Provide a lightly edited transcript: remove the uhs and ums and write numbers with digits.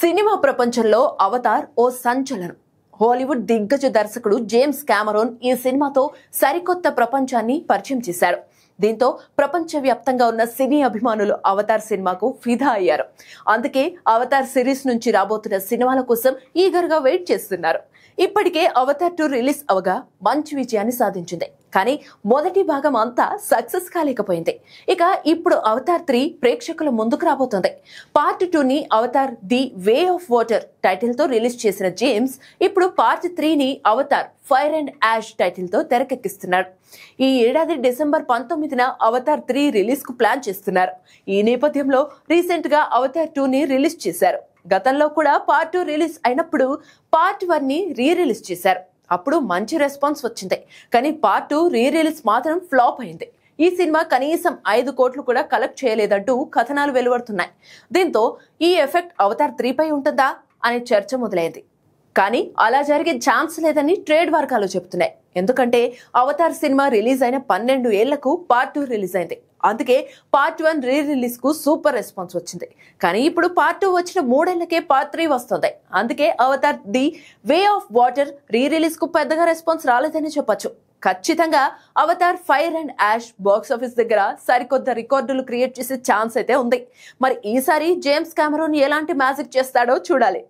Cinema ప్రపంచంలో Avatar ఓ సంచలనం. Hollywood దిగ్గజ దర్శకుడు జేమ్స్ కెమెరాన్ ఈ సినిమాతో సరికొత్త ప్రపంచాన్ని పరిచయం చేశారు. దీంతో ప్రపంచవ్యాప్తంగా ఉన్న సినీ అభిమానులు అవతార్ సినిమాకు ఫిదా అయ్యారు. అందుకే అవతార్ సిరీస్ నుంచి రాబోతున్న సినిమాల కోసం ఈగర్గా వెయిట్ చేస్తున్నారు. ఇప్పటికే అవతార్ 2 రిలీజ్ అవగా మంచి విజయాన్ని సాధించింది. కానీ మొదటి భాగం అంతా సక్సెస్ కాలేకపోయింది. ఇక ఇప్పుడు అవతార్ 3 ప్రేక్షకుల ముందుకు రాబోతోంది. పార్ట్ 2ని Avatar the way of water title తో రిలీజ్ చేసిన జేమ్స్ ఇప్పుడు పార్ట్ 3ని Avatar fire and ash title తో తెరకెక్కిస్తున్నారు. ఈ ఏడాది డిసెంబర్ 19న అవతార్ 3 రిలీజ్ కు ప్లాన్ చేస్తున్నారు. ఈ నేపథ్యంలో రీసెంట్ గా అవతార్ 2ని రిలీజ్ చేశారు. గతంలో కూడా పార్ట్ 2 రిలీజ్ అయినప్పుడు పార్ట్ 1ని రిలీజ్ చేశారు. అప్పుడు మంచి రెస్పాన్స్ వచ్చింది. కానీ పార్ట్ 2 రిలీజ్ మాత్రం ఫ్లాప్ అయింది. ఈ సినిమా కనీసం 5 కోట్లు కూడా కలెక్ట్ చేయలేదంటూ కథనాలు వెలువడుతున్నాయి. దీంతో ఈ ఎఫెక్ట్ అవతార్ 3 పై ఉంటుందా అనే చర్చ మొదలైంది. కానీ అలా జరిగే ఛాన్స్ లేదని ట్రేడ్ వర్గాలు చెబుతున్నాయి. ఎందుకంటే అవతార్ సినిమా రిలీజ్ అయిన 12 ఏళ్లకు పార్ట్ 2 రిలీజ్ అయింది. అందుకే పార్ట్ 1 రిలీజ్ కు సూపర్ రెస్పాన్స్ వచ్చింది. కానీ ఇప్పుడు పార్ట్ 2 వచ్చిన 3 ఏళ్లకే పార్ట్ 3 వస్తుంది. అందుకే Avatar the way of water release కు పెద్దగా రెస్పాన్స్ రాలేదని చెప్పొచ్చు. ఖచ్చితంగా Avatar fire and ash box office దగ్గర సరికొత్త రికార్డులు క్రియేట్ చేసే ఛాన్స్ అయితే ఉంది. మరి ఈసారి జేమ్స్ కెమెరాన్ ఎలాంటి మ్యాజిక్ చేస్తాడో చూడాలి.